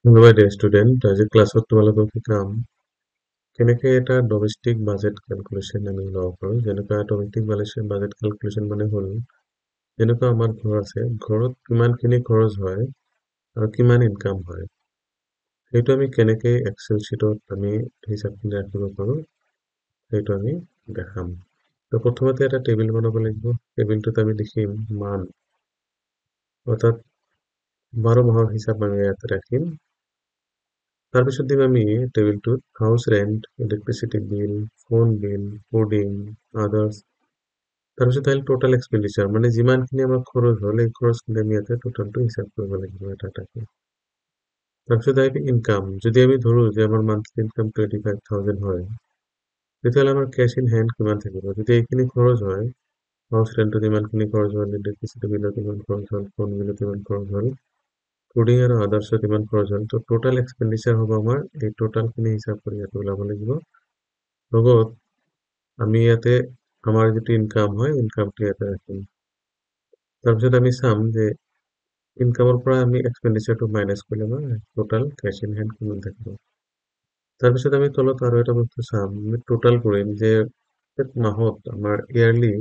ধন্যবাদ ষ্টুডেণ্ট। আজি ক্লাছত তোমালোকক শিকাম কেনেকৈ এটা ডমেষ্টিক বাজেট কেলকুলেশ্যন আমি ল'ব পাৰোঁ। যেনেকুৱা ডমেষ্টিক বাজেট কেলকুলেশ্যন মানে হ'ল যেনেকুৱা আমাৰ ঘৰ আছে, ঘৰত কিমানখিনি খৰচ হয় আৰু কিমান ইনকাম হয়, সেইটো আমি কেনেকৈ এক্সেল শ্বীটত আমি হিচাপখিনি ৰাখিব পাৰোঁ সেইটো আমি দেখাম। তো প্ৰথমতে এটা টেবিল বনাব লাগিব। টেবিলটোত আমি লিখিম মান, অৰ্থাৎ 12 মাহৰ হিচাপ আমি ইয়াতে ৰাখিম। তাৰপিছত দিম আমি টেবিলটোত house rent, electricity bill, phone bill, fooding, others. তাৰপিছত আহিল টোটাল এক্সপেণ্ডিচাৰ, মানে যিমানখিনি আমাৰ খৰচ হ'ল এই খৰচখিনি আমি ইয়াতে টোটালটো হিচাপ কৰিব লাগিব এটা এটাকৈ। তাৰপিছত আহিল ইনকাম। যদি আমি ধৰোঁ যে আমাৰ মান্থলি ইনকাম 25,000 হয়, তেতিয়াহ'লে আমাৰ কেছ ইন হেণ্ড কিমান থাকিব। যদি এইখিনি খৰচ হয়, হাউচ ৰেণ্টত ইমানখিনি খৰচ হ'ল, ইলেক্ট্ৰিচিটি বিলত ইমান খৰচ হ'ল, ফোন বিলত ইমান খৰচ হ'ল, ফুডিং আৰু আদাৰ্ছত ইমান খৰচ হ'ল, তো টোটাল এক্সপেণ্ডিচাৰ হ'ব আমাৰ এই টোটালখিনি হিচাপ কৰি ইয়াতে ওলাব লাগিব। লগত আমি ইয়াতে আমাৰ যিটো ইনকাম হয় ইনকামটো ইয়াতে ৰাখিম। তাৰপিছত আমি চাম যে ইনকামৰ পৰা আমি এক্সপেণ্ডিচাৰটো মাইনাছ কৰিলে আমাৰ টোটাল কেছ ইন হেণ্ড কিমান থাকিব। তাৰপিছত আমি তলত আৰু এটা বস্তু চাম, আমি টোটাল কৰিম যে প্ৰত্যেক মাহত আমাৰ ইয়াৰলি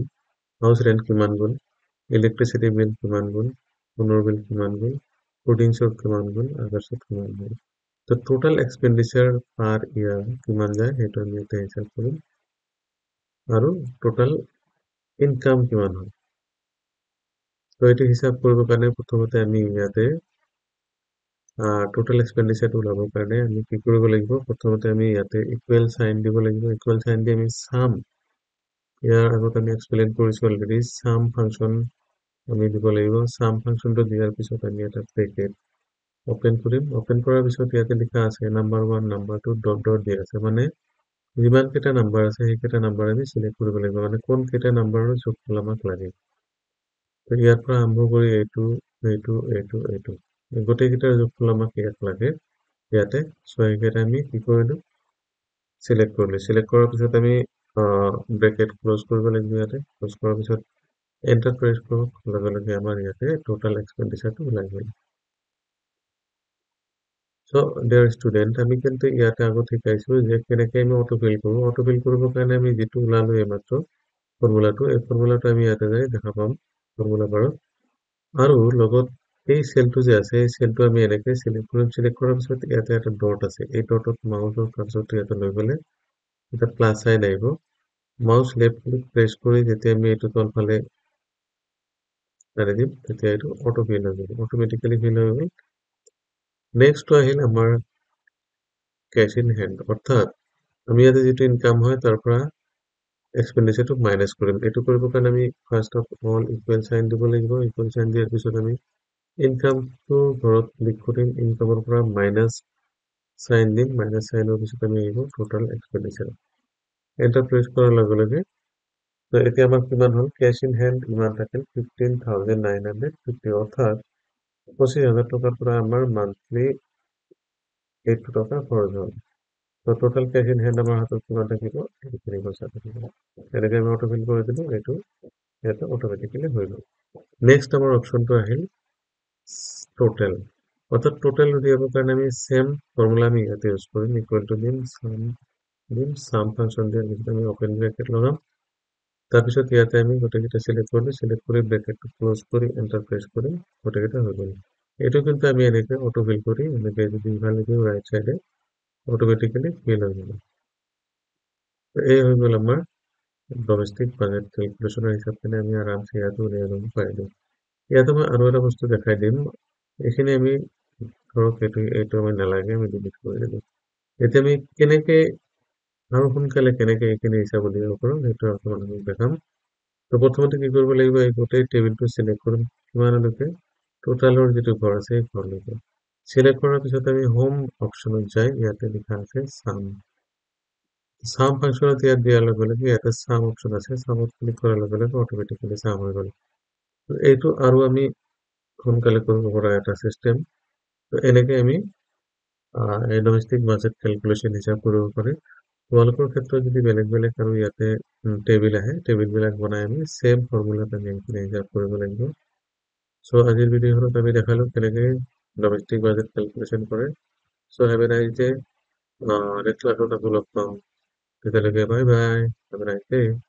হাউচ ৰেণ্ট কিমান গ'ল, ইলেক্ট্ৰিচিটি বিল কিমান গ'ল, ফোনৰ বিল কিমান গ'ল, ফুডিংছৰ কিমান গ'ল, আদাৰ্ছত কিমান গ'ল। তো টোটাল এক্সপেণ্ডিচাৰ পাৰ ইয়াৰ কিমান যায় সেইটো আমি ইয়াতে হিচাপ কৰিম, আৰু টোটাল ইনকাম কিমান হয়। তো এইটো হিচাপ কৰিবৰ কাৰণে প্ৰথমতে আমি ইয়াতে টোটাল এক্সপেণ্ডিচাৰটো ওলাবৰ কাৰণে আমি কি কৰিব লাগিব, প্ৰথমতে আমি ইয়াতে ইকুৱেল চাইন দিব লাগিব। ইকুৱেল চাইন দি আমি চাম, ইয়াৰ আগত আমি এক্সপ্লেইন কৰিছোঁ অলৰেডি, চাম ফাংচন আমি দিব লাগিব। চাম ফাংচনটো দিয়াৰ পিছত আমি এটা ব্ৰেকেট অপেন কৰিম। অপেন কৰাৰ পিছত ইয়াতে লিখা আছে নাম্বাৰ 1, নাম্বাৰ 2 ডট ডট দিয়া আছে, মানে যিমান কেইটা নাম্বাৰ আছে সেইকেইটা নাম্বাৰ আমি চিলেক্ট কৰিব লাগিব, মানে কোন কেইটা নাম্বাৰৰ যোগফল আমাক লাগে। তো ইয়াৰ পৰা আৰম্ভ কৰি এইটো এইটো এইটো এইটো গোটেইকেইটাৰ যোগফল আমাক ইয়াত লাগে ইয়াতে। চ' এইকেইটা আমি কি কৰিলোঁ, চিলেক্ট কৰিলোঁ। চিলেক্ট কৰাৰ পিছত আমি ব্ৰেকেট ক্ল'জ কৰিব লাগিব। ইয়াতে ক্ল'জ কৰাৰ পিছত এণ্টাৰ প্ৰেছ কৰাৰ লগে লগে আমাৰ ইয়াতে টোটাল এক্সপেণ্ডিচাৰটো ওলাই গ'ল। চ' ডিয়াৰ ষ্টুডেণ্ট, আমি কিন্তু ইয়াতে আগত শিকাইছোঁ যে কেনেকৈ আমি অটোফিল কৰোঁ। অটোফিল কৰিবৰ কাৰণে আমি যিটো ওলালোঁ এইমাত্ৰ ফৰ্মুলাটো, এই ফৰ্মুলাটো আমি ইয়াতে যাই দেখা পাম ফৰ্মুলা বাৰত। আৰু লগত এই চেলটো যে আছে, এই চেলটো আমি এনেকৈ চিলেক্ট কৰিম। চিলেক্ট কৰাৰ পিছত ইয়াতে এটা ডট আছে, এই ডটত মাউচৰ কাৰ্চৰটো ইয়াতে লৈ গ'লে এটা প্লাছ চাইন আহিব। মাউচ লেফ্ট ক্লিক প্ৰেছ কৰি যেতিয়া আমি এইটো তলফালে টানি দিম, তেতিয়া এইটো অটোফিল হৈ যাব, অট'মেটিকেলি ফিল হৈ গ'ল। নেক্সটটো আহিল আমাৰ কেছ ইন হেণ্ড, অৰ্থাৎ আমি ইয়াতে যিটো ইনকাম হয় তাৰ পৰা এক্সপেণ্ডিচাৰটো মাইনাছ কৰিম। এইটো কৰিবৰ কাৰণে আমি first of all equal sign দিব লাগিব। ইকুৱেল চাইন দিয়াৰ পিছত আমি ইনকামটো ঘৰত ক্লিক কৰিম, ইনকামৰ পৰা মাইনাছ চাইন দিম। মাইনাছ চাইনৰ পিছত আমি আহিব টোটাল এক্সপেণ্ডিচাৰ, এণ্টাৰ প্ৰেছ কৰাৰ লগে লগে তো এতিয়া আমাৰ কিমান হ'ল, কেছ ইন হেণ্ড ইমান থাকিল 15,950, অৰ্থাৎ 25,000 টকাৰ পৰা আমাৰ মান্থলি 8 টকা খৰচ হ'ল। তো টোটাল কেছ ইন হেণ্ড আমাৰ হাতত কিমান থাকিব, এইখিনি পইচা থাকিব। এনেকৈ আমি অটোফিল কৰি দিলোঁ, এইটো ইয়াতে অট'মেটিকেলি হৈ গ'ল। নেক্সট আমাৰ অপশ্যনটো আহিল টোটেল, অৰ্থাৎ টোটেল উলিয়াবৰ কাৰণে আমি চেম ফৰ্মুলা আমি ইয়াতে ইউজ কৰিম। ইকুৱেল টু দিম, চাম ফাংচন দিয়াৰ পিছত আমি অপেন ব্ৰেকেট লগাম। তাৰপিছত ইয়াতে আমি গোটেইকেইটা চিলেক্ট কৰিলোঁ, চিলেক্ট কৰি ব্ৰেকেটটো ক্ল'জ কৰি এণ্টাৰ প্ৰেছ কৰিম, গোটেইকেইটা হৈ গ'ল। এইটো কিন্তু আমি এনেকৈ অটোফিল কৰি এনেকৈ যদি ইফালে দিওঁ ৰাইট চাইডে অটোমেটিকেলি ফিল হৈ যাব। এই হৈ গ'ল আমাৰ ডমেষ্টিক বাজেট কেলকুলেশ্যনৰ হিচাপখিনি আমি আৰামছে ইয়াতো উলিয়াই ল'ব পাৰিলোঁ। ইয়াতে মই আৰু এটা বস্তু দেখাই দিম, এইখিনি আমি ধৰক এইটো আমি নালাগে, আমি ডিলিট কৰি দিলোঁ। এতিয়া আমি কেনেকৈ আৰু সোনকালে কেনেকৈ এইখিনি হিচাপ উলিয়াব পাৰোঁ সেইটো আপোনালোকক দেখাম। তো প্ৰথমতে কি কৰিব লাগিব, এই গোটেই টেবিলটো চিলেক্ট কৰিম কিমানলৈকে, টোটালৰ যিটো ঘৰ আছে সেই ঘৰলৈকে। চিলেক্ট কৰাৰ পিছত আমি হোম অপশ্যনত যাই ইয়াতে লিখা আছে চাম। চাম ফাংচনত ইয়াত দিয়াৰ লগে লগে ইয়াতে চাম অপশ্যন আছে, চামত ক্লিক কৰাৰ লগে লগে অট'মেটিকেলি চাম হৈ গ'ল। এইটো আৰু আমি সোনকালে কৰিব পৰা এটা চিষ্টেম। তো এনেকৈ আমি এই ডমেষ্টিক বাজেট কেলকুলেশ্যন হিচাপ কৰিব পাৰি। তোমালোকৰ ক্ষেত্ৰত যদি বেলেগ বেলেগ আৰু ইয়াতে টেবিল আহে, টেবিলবিলাক বনাই আমি চেম ফৰ্মুলাত আমি এইখিনি হিচাপ কৰিব লাগিব। চ' আজিৰ ভিডিঅ'খনত আমি দেখালোঁ কেনেকৈ ডমেষ্টিক বাজেট কেলকুলেশ্যন কৰে। So have a nice day. Next class, ako log pang. Kita lagi. Bye bye. Have a nice day.